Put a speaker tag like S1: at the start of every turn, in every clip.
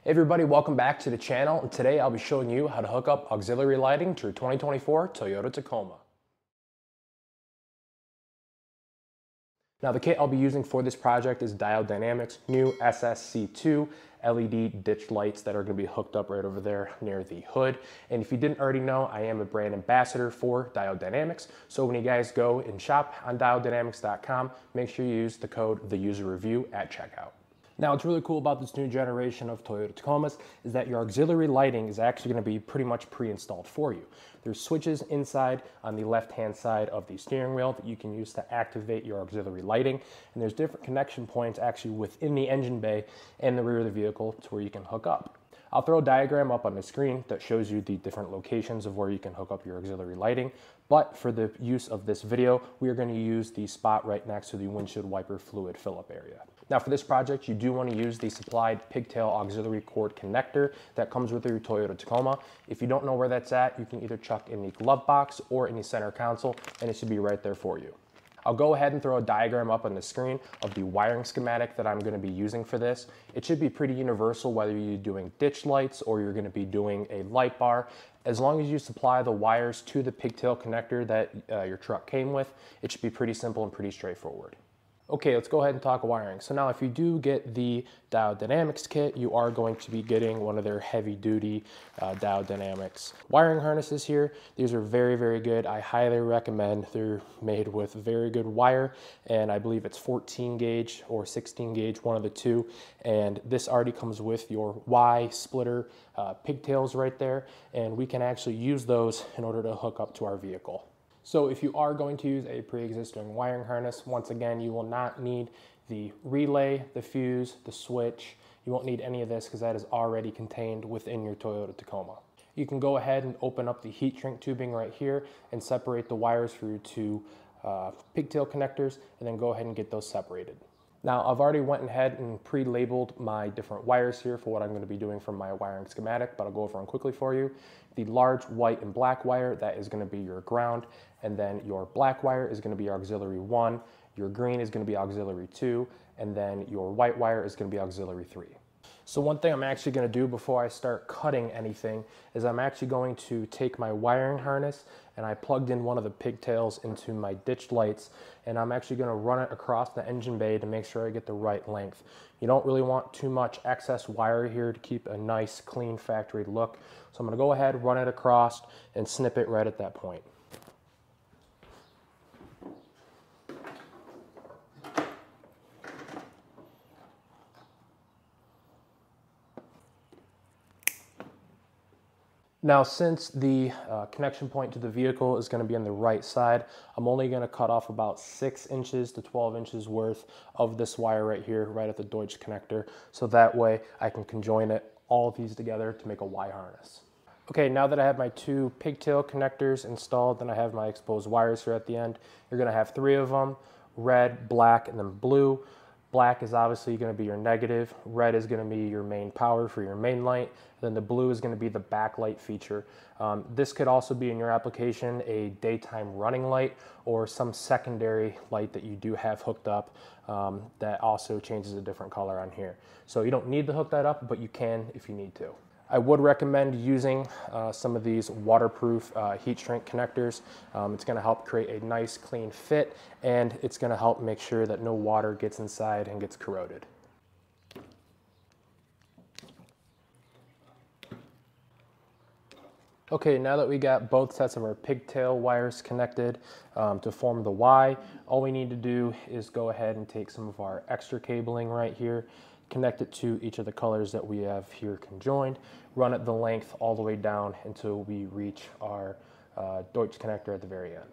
S1: Hey everybody, welcome back to the channel, and today I'll be showing you how to hook up auxiliary lighting to your 2024 Toyota Tacoma. Now the kit I'll be using for this project is Diode Dynamics new SSC2 LED ditch lights that are going to be hooked up right over there near the hood. And if you didn't already know, I am a brand ambassador for Diode Dynamics. So when you guys go and shop on diodedynamics.com, make sure you use the code THEUSERREVIEW at checkout. Now, what's really cool about this new generation of Toyota Tacomas is that your auxiliary lighting is actually going to be pretty much pre-installed for you. There's switches inside on the left-hand side of the steering wheel that you can use to activate your auxiliary lighting. And there's different connection points actually within the engine bay and the rear of the vehicle to where you can hook up. I'll throw a diagram up on the screen that shows you the different locations of where you can hook up your auxiliary lighting. But for the use of this video, we are going to use the spot right next to the windshield wiper fluid fill-up area. Now for this project, you do want to use the supplied pigtail auxiliary cord connector that comes with your Toyota Tacoma. If you don't know where that's at, you can either chuck in the glove box or in the center console, and it should be right there for you. I'll go ahead and throw a diagram up on the screen of the wiring schematic that I'm going to be using for this. It should be pretty universal whether you're doing ditch lights or you're going to be doing a light bar. As long as you supply the wires to the pigtail connector that your truck came with, it should be pretty simple and pretty straightforward. Okay, let's go ahead and talk wiring. So now if you do get the Diode Dynamics kit, you are going to be getting one of their heavy duty Diode Dynamics wiring harnesses here. These are very, very good. I highly recommend. They're made with very good wire, and I believe it's 14 gauge or 16 gauge, one of the two. And this already comes with your Y splitter pigtails right there, and we can actually use those in order to hook up to our vehicle. So if you are going to use a pre-existing wiring harness, once again, you will not need the relay, the fuse, the switch. You won't need any of this because that is already contained within your Toyota Tacoma. You can go ahead and open up the heat shrink tubing right here and separate the wires for your two pigtail connectors, and then go ahead and get those separated. Now, I've already went ahead and pre-labeled my different wires here for what I'm going to be doing from my wiring schematic, but I'll go over them quickly for you. The large white and black wire, that is going to be your ground, and then your black wire is going to be auxiliary 1, your green is going to be auxiliary 2, and then your white wire is going to be auxiliary 3. So one thing I'm actually going to do before I start cutting anything is I'm actually going to take my wiring harness, and I plugged in one of the pigtails into my ditch lights, and I'm actually going to run it across the engine bay to make sure I get the right length. You don't really want too much excess wire here to keep a nice clean factory look. So I'm going to go ahead, run it across, and snip it right at that point. Now, since the connection point to the vehicle is going to be on the right side, I'm only going to cut off about 6 inches to 12 inches worth of this wire right here, right at the Deutsch connector. So that way I can conjoin all of these together to make a Y harness. Okay, now that I have my two pigtail connectors installed, and I have my exposed wires here at the end, you're going to have 3 of them, red, black, and then blue. Black is obviously going to be your negative, red is going to be your main power for your main light, then the blue is going to be the backlight feature. This could also be in your application a daytime running light or some secondary light that you do have hooked up that also changes a different color on here. So you don't need to hook that up, but you can if you need to. I would recommend using some of these waterproof heat shrink connectors. It's going to help create a nice clean fit, and it's going to help make sure that no water gets inside and gets corroded. Okay, now that we got both sets of our pigtail wires connected to form the Y, all we need to do is go ahead and take some of our extra cabling right here, connect it to each of the colors that we have here conjoined, run it the length all the way down until we reach our Deutsch connector at the very end.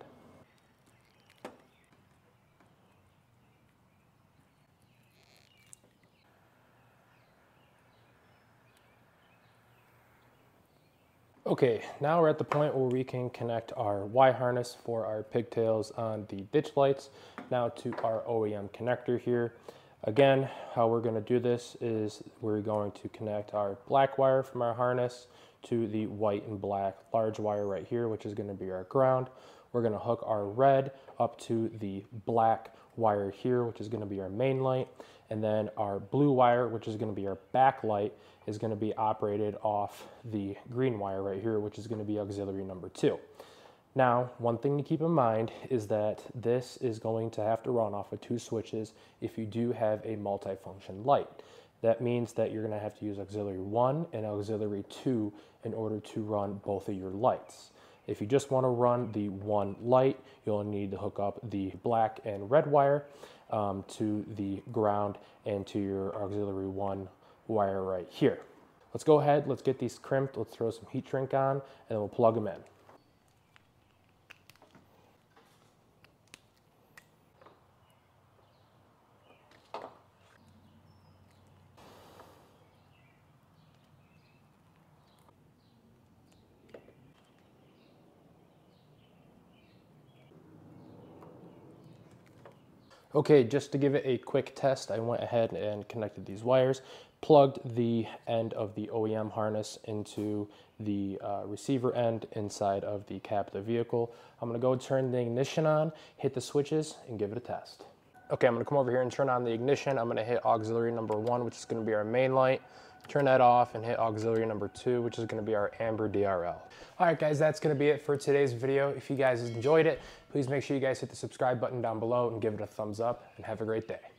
S1: Okay, now we're at the point where we can connect our Y harness for our pigtails on the ditch lights now to our OEM connector here. Again, how we're going to do this is we're going to connect our black wire from our harness to the white and black large wire right here, which is going to be our ground. We're going to hook our red up to the black wire here, which is going to be our main light. And then our blue wire, which is going to be our backlight, is going to be operated off the green wire right here, which is going to be auxiliary number 2. Now, one thing to keep in mind is that this is going to have to run off of 2 switches if you do have a multifunction light. That means that you're going to have to use auxiliary 1 and auxiliary 2 in order to run both of your lights. If you just want to run the one light, you'll need to hook up the black and red wire to the ground and to your auxiliary 1 wire right here. Let's go ahead, let's get these crimped, let's throw some heat shrink on, and then we'll plug them in. Okay, just to give it a quick test, I went ahead and connected these wires, plugged the end of the OEM harness into the receiver end inside of the cab of the vehicle. I'm gonna go turn the ignition on, hit the switches, and give it a test. Okay, I'm gonna come over here and turn on the ignition. I'm gonna hit auxiliary number 1, which is gonna be our main light. Turn that off and hit auxiliary number 2, which is going to be our amber DRL. All right, guys, that's going to be it for today's video. If you guys enjoyed it, please make sure you guys hit the subscribe button down below and give it a thumbs up, and have a great day.